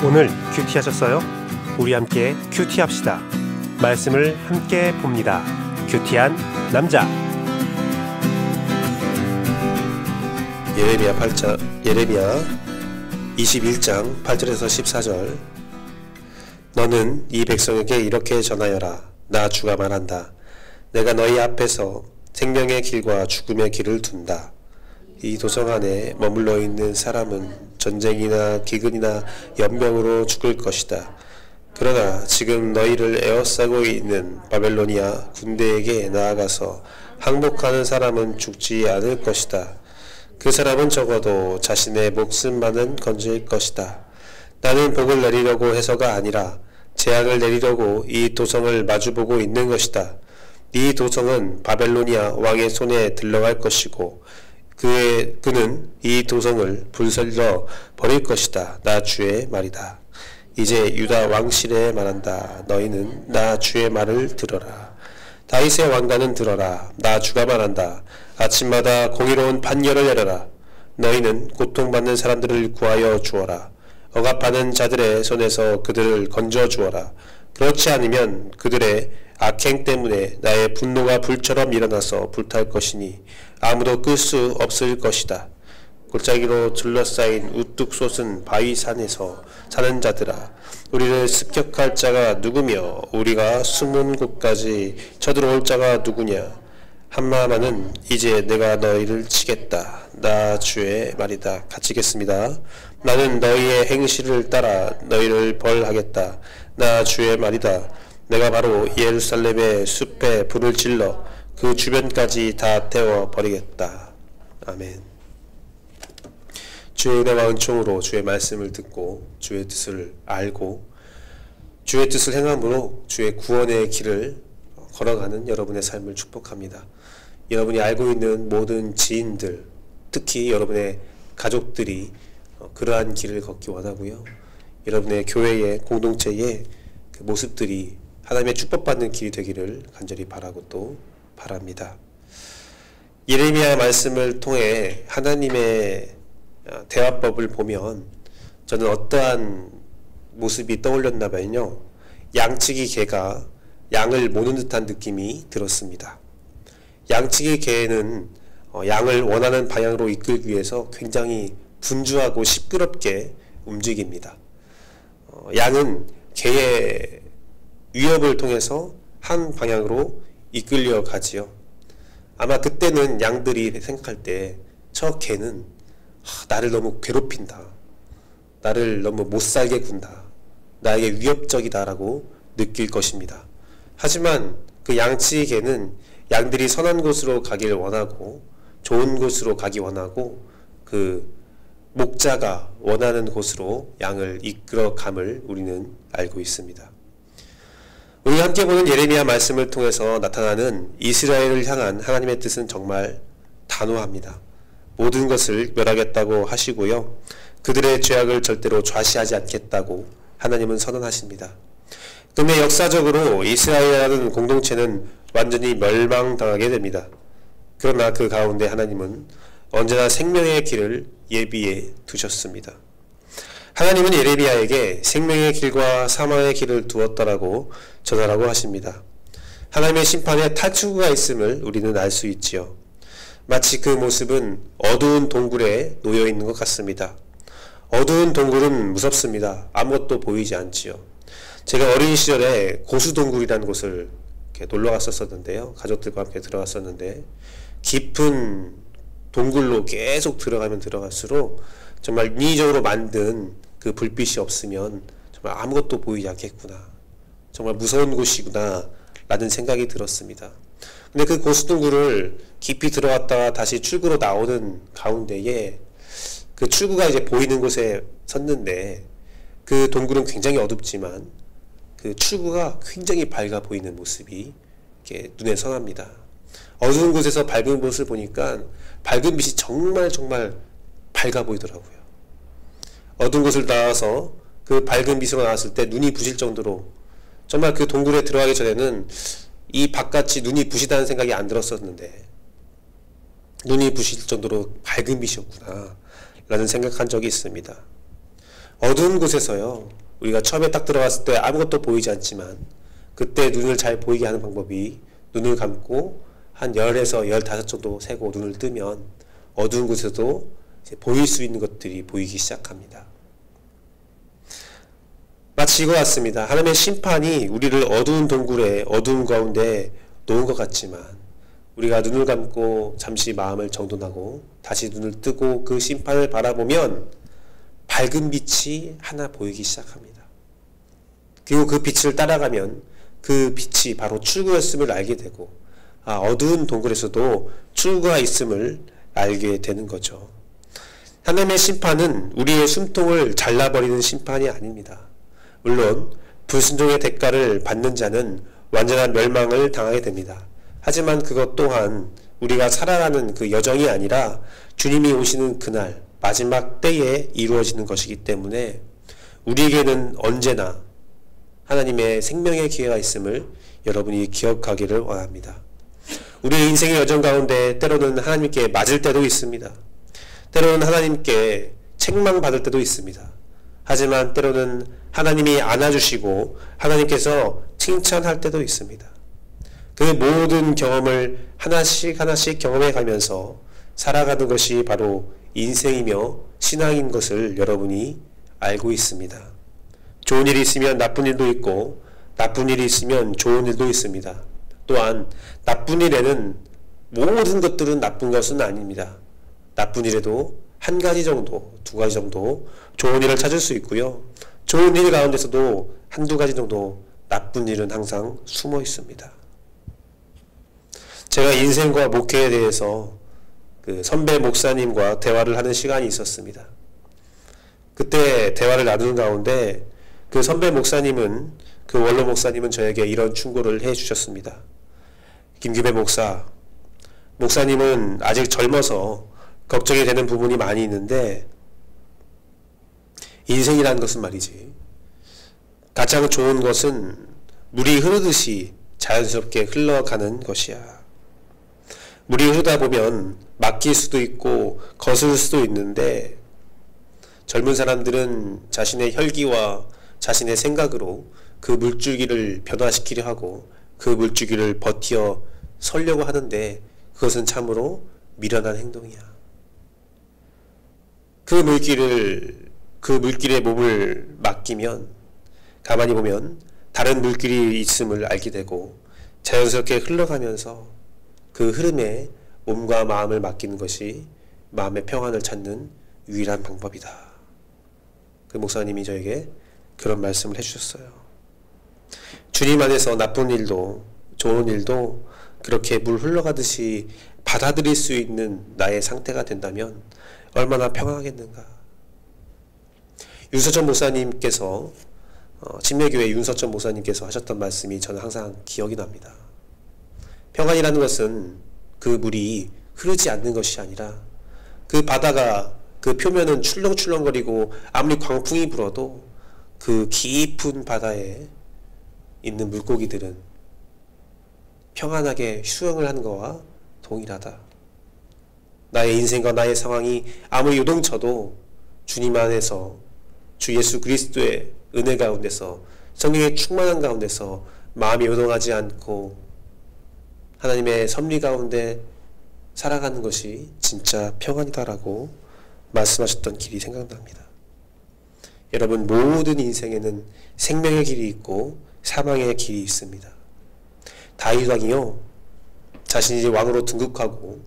오늘 큐티하셨어요? 우리 함께 큐티합시다. 말씀을 함께 봅니다. 큐티한 남자. 예레미야 21장 8절에서 14절. 너는 이 백성에게 이렇게 전하여라. 나 주가 말한다. 내가 너희 앞에서 생명의 길과 죽음의 길을 둔다. 이 도성 안에 머물러 있는 사람은 전쟁이나 기근이나 연병으로 죽을 것이다. 그러나 지금 너희를 에워싸고 있는 바벨로니아 군대에게 나아가서 항복하는 사람은 죽지 않을 것이다. 그 사람은 적어도 자신의 목숨만은 건질 것이다. 나는 복을 내리려고 해서가 아니라 재앙을 내리려고 이 도성을 마주보고 있는 것이다. 이 도성은 바벨로니아 왕의 손에 들러갈 것이고 그는 이 도성을 불살러 버릴 것이다. 나 주의 말이다. 이제 유다 왕실에 말한다. 너희는 나 주의 말을 들어라. 다윗의 왕가는 들어라. 나 주가 말한다. 아침마다 공의로운 판결을 내려라. 너희는 고통받는 사람들을 구하여 주어라. 억압하는 자들의 손에서 그들을 건져 주어라. 그렇지 않으면 그들의 악행 때문에 나의 분노가 불처럼 일어나서 불탈 것이니 아무도 끌 수 없을 것이다. 골짜기로 둘러싸인 우뚝 솟은 바위산에서 사는 자들아, 우리를 습격할 자가 누구며 우리가 숨은 곳까지 쳐들어올 자가 누구냐. 한마하마는 이제 내가 너희를 치겠다. 나 주의 말이다. 같이 읽겠습니다. 나는 너희의 행실을 따라 너희를 벌하겠다. 나 주의 말이다. 내가 바로 예루살렘의 숲에 불을 질러 그 주변까지 다 태워 버리겠다. 아멘. 주의 은혜와 은총으로 주의 말씀을 듣고 주의 뜻을 알고 주의 뜻을 행함으로 주의 구원의 길을 걸어가는 여러분의 삶을 축복합니다. 여러분이 알고 있는 모든 지인들, 특히 여러분의 가족들이 그러한 길을 걷기 원하고요. 여러분의 교회의 공동체의 그 모습들이 하나님의 축복받는 길이 되기를 간절히 바라고 또 바랍니다. 예레미야 말씀을 통해 하나님의 대화법을 보면 저는 어떠한 모습이 떠올렸나봐요. 양치기 개가 양을 모는 듯한 느낌이 들었습니다. 양치기 개는 양을 원하는 방향으로 이끌기 위해서 굉장히 분주하고 시끄럽게 움직입니다. 양은 개의 위협을 통해서 한 방향으로 이끌려 가지요. 아마 그때는 양들이 생각할 때 저 개는 나를 너무 괴롭힌다. 나를 너무 못살게 군다. 나에게 위협적이다 라고 느낄 것입니다. 하지만 그 양치기 개는 양들이 선한 곳으로 가길 원하고 좋은 곳으로 가기 원하고 그 목자가 원하는 곳으로 양을 이끌어감을 우리는 알고 있습니다. 우리가 함께 보는 예레미야 말씀을 통해서 나타나는 이스라엘을 향한 하나님의 뜻은 정말 단호합니다. 모든 것을 멸하겠다고 하시고요. 그들의 죄악을 절대로 좌시하지 않겠다고 하나님은 선언하십니다. 그런데 역사적으로 이스라엘이라는 공동체는 완전히 멸망당하게 됩니다. 그러나 그 가운데 하나님은 언제나 생명의 길을 예비해 두셨습니다. 하나님은 예레미야에게 생명의 길과 사망의 길을 두었다라고 전하라고 하십니다. 하나님의 심판에 탈출구가 있음을 우리는 알 수 있지요. 마치 그 모습은 어두운 동굴에 놓여 있는 것 같습니다. 어두운 동굴은 무섭습니다. 아무것도 보이지 않지요. 제가 어린 시절에 고수동굴이라는 곳을 이렇게 놀러 갔었는데요. 가족들과 함께 들어갔었는데 깊은 동굴로 계속 들어가면 들어갈수록 정말 인위적으로 만든 그 불빛이 없으면 정말 아무것도 보이지 않겠구나. 정말 무서운 곳이구나 라는 생각이 들었습니다. 근데 그 고수동굴을 깊이 들어갔다가 다시 출구로 나오는 가운데에 그 출구가 이제 보이는 곳에 섰는데 그 동굴은 굉장히 어둡지만 그 출구가 굉장히 밝아 보이는 모습이 이렇게 눈에 선합니다. 어두운 곳에서 밝은 곳을 보니까 밝은 빛이 정말 밝아 보이더라고요. 어두운 곳을 나와서 그 밝은 빛으로 나왔을 때 눈이 부실 정도로 정말 그 동굴에 들어가기 전에는 이 바깥이 눈이 부시다는 생각이 안 들었었는데 눈이 부실 정도로 밝은 빛이었구나 라는 생각한 적이 있습니다. 어두운 곳에서요, 우리가 처음에 딱 들어갔을 때 아무것도 보이지 않지만 그때 눈을 잘 보이게 하는 방법이 눈을 감고 한 10에서 15 정도 세고 눈을 뜨면 어두운 곳에도 이제 보일 수 있는 것들이 보이기 시작합니다. 마치 이거 같습니다. 하나님의 심판이 우리를 어두운 동굴에 어두운 가운데 놓은 것 같지만 우리가 눈을 감고 잠시 마음을 정돈하고 다시 눈을 뜨고 그 심판을 바라보면 밝은 빛이 하나 보이기 시작합니다. 그리고 그 빛을 따라가면 그 빛이 바로 출구였음을 알게 되고 어두운 동굴에서도 출구가 있음을 알게 되는 거죠. 하나님의 심판은 우리의 숨통을 잘라버리는 심판이 아닙니다. 물론 불순종의 대가를 받는 자는 완전한 멸망을 당하게 됩니다. 하지만 그것 또한 우리가 살아가는 그 여정이 아니라 주님이 오시는 그날 마지막 때에 이루어지는 것이기 때문에 우리에게는 언제나 하나님의 생명의 기회가 있음을 여러분이 기억하기를 원합니다. 우리의 인생의 여정 가운데 때로는 하나님께 맞을 때도 있습니다. 때로는 하나님께 책망받을 때도 있습니다. 하지만 때로는 하나님이 안아주시고 하나님께서 칭찬할 때도 있습니다. 그 모든 경험을 하나씩 경험해 가면서 살아가는 것이 바로 인생이며 신앙인 것을 여러분이 알고 있습니다. 좋은 일이 있으면 나쁜 일도 있고 나쁜 일이 있으면 좋은 일도 있습니다. 또한 나쁜 일에는 모든 것들은 나쁜 것은 아닙니다. 나쁜 일에도 한 가지 정도, 두 가지 정도 좋은 일을 찾을 수 있고요. 좋은 일 가운데서도 한두 가지 정도 나쁜 일은 항상 숨어 있습니다. 제가 인생과 목회에 대해서 그 선배 목사님과 대화를 하는 시간이 있었습니다. 그때 대화를 나누는 가운데 그 선배 목사님은, 그 원로 목사님은 저에게 이런 충고를 해 주셨습니다. 김규배 목사님은 아직 젊어서 걱정이 되는 부분이 많이 있는데 인생이라는 것은 말이지, 가장 좋은 것은 물이 흐르듯이 자연스럽게 흘러가는 것이야. 물이 흐르다 보면 막힐 수도 있고 거슬 수도 있는데 젊은 사람들은 자신의 혈기와 자신의 생각으로 그 물줄기를 변화시키려 하고 그 물줄기를 버티어 서려고 하는데 그것은 참으로 미련한 행동이야. 그 물길에 몸을 맡기면 가만히 보면 다른 물길이 있음을 알게 되고 자연스럽게 흘러가면서 그 흐름에 몸과 마음을 맡기는 것이 마음의 평안을 찾는 유일한 방법이다. 그 목사님이 저에게 그런 말씀을 해주셨어요. 주님 안에서 나쁜 일도 좋은 일도 그렇게 물 흘러가듯이 받아들일 수 있는 나의 상태가 된다면 얼마나 평안하겠는가. 윤서천 목사님께서 침례교회 윤서천 목사님께서 하셨던 말씀이 저는 항상 기억이 납니다. 평안이라는 것은 그 물이 흐르지 않는 것이 아니라 그 바다가 그 표면은 출렁출렁거리고 아무리 광풍이 불어도 그 깊은 바다에 있는 물고기들은 평안하게 수영을 하는 것과 동일하다. 나의 인생과 나의 상황이 아무리 요동쳐도 주님 안에서 주 예수 그리스도의 은혜 가운데서 성령의 충만한 가운데서 마음이 요동하지 않고 하나님의 섭리 가운데 살아가는 것이 진짜 평안이다라고 말씀하셨던 길이 생각납니다. 여러분, 모든 인생에는 생명의 길이 있고 사망의 길이 있습니다. 다윗 왕이요, 자신이 왕으로 등극하고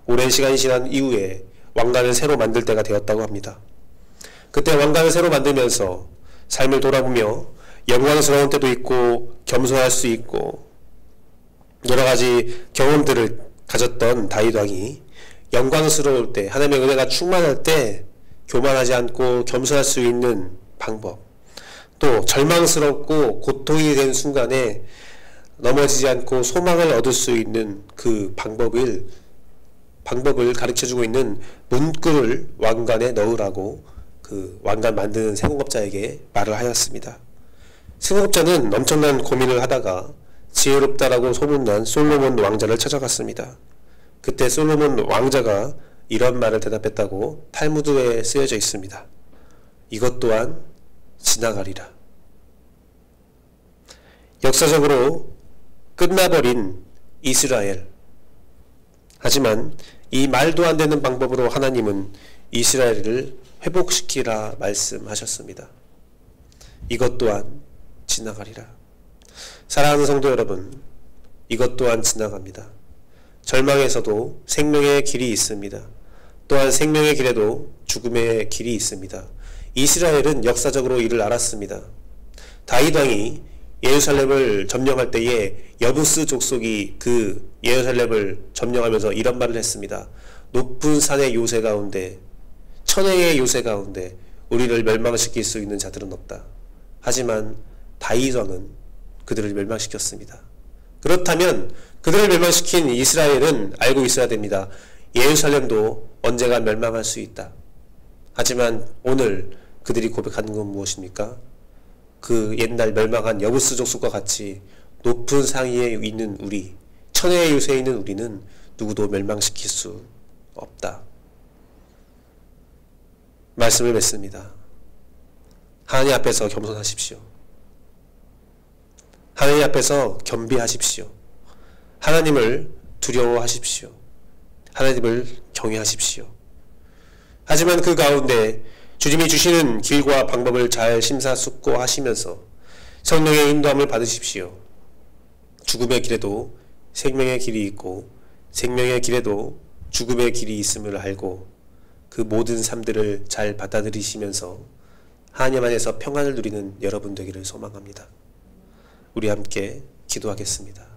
오랜 시간이 지난 이후에 왕관을 새로 만들 때가 되었다고 합니다. 그때 왕관을 새로 만들면서 삶을 돌아보며 영광스러운 때도 있고 겸손할 수 있고 여러 가지 경험들을 가졌던 다윗 왕이 영광스러울 때, 하나님의 은혜가 충만할 때 교만하지 않고 겸손할 수 있는 방법, 또 절망스럽고 고통이 된 순간에 넘어지지 않고 소망을 얻을 수 있는 그 방법을 가르쳐주고 있는 문구를 왕관에 넣으라고 그 왕관 만드는 세공업자에게 말을 하였습니다. 세공업자는 엄청난 고민을 하다가 지혜롭다라고 소문난 솔로몬 왕자를 찾아갔습니다. 그때 솔로몬 왕자가 이런 말을 대답했다고 탈무드에 쓰여져 있습니다. 이것 또한 지나가리라. 역사적으로 끝나버린 이스라엘. 하지만 이 말도 안 되는 방법으로 하나님은 이스라엘을 회복시키라 말씀하셨습니다. 이것 또한 지나가리라. 사랑하는 성도 여러분, 이것 또한 지나갑니다. 절망에서도 생명의 길이 있습니다. 또한 생명의 길에도 죽음의 길이 있습니다. 이스라엘은 역사적으로 이를 알았습니다. 다윗 왕이 예루살렘을 점령할 때에 여부스 족속이 그 예루살렘을 점령하면서 이런 말을 했습니다. 높은 산의 요새 가운데, 천혜의 요새 가운데 우리를 멸망시킬 수 있는 자들은 없다. 하지만 다윗 왕은 그들을 멸망시켰습니다. 그렇다면 그들을 멸망시킨 이스라엘은 알고 있어야 됩니다. 예루살렘도 언젠가 멸망할 수 있다. 하지만 오늘 그들이 고백하는 건 무엇입니까? 그 옛날 멸망한 여부스 족속과 같이 높은 상위에 있는 우리, 천혜의 요새에 있는 우리는 누구도 멸망시킬 수 없다. 말씀을 맺습니다. 하나님 앞에서 겸손하십시오. 하나님 앞에서 겸비하십시오. 하나님을 두려워하십시오. 하나님을 경외하십시오. 하지만 그 가운데 주님이 주시는 길과 방법을 잘 심사숙고하시면서 성령의 인도함을 받으십시오. 죽음의 길에도 생명의 길이 있고 생명의 길에도 죽음의 길이 있음을 알고 그 모든 삶들을 잘 받아들이시면서 하나님 안에서 평안을 누리는 여러분 되기를 소망합니다. 우리 함께 기도하겠습니다.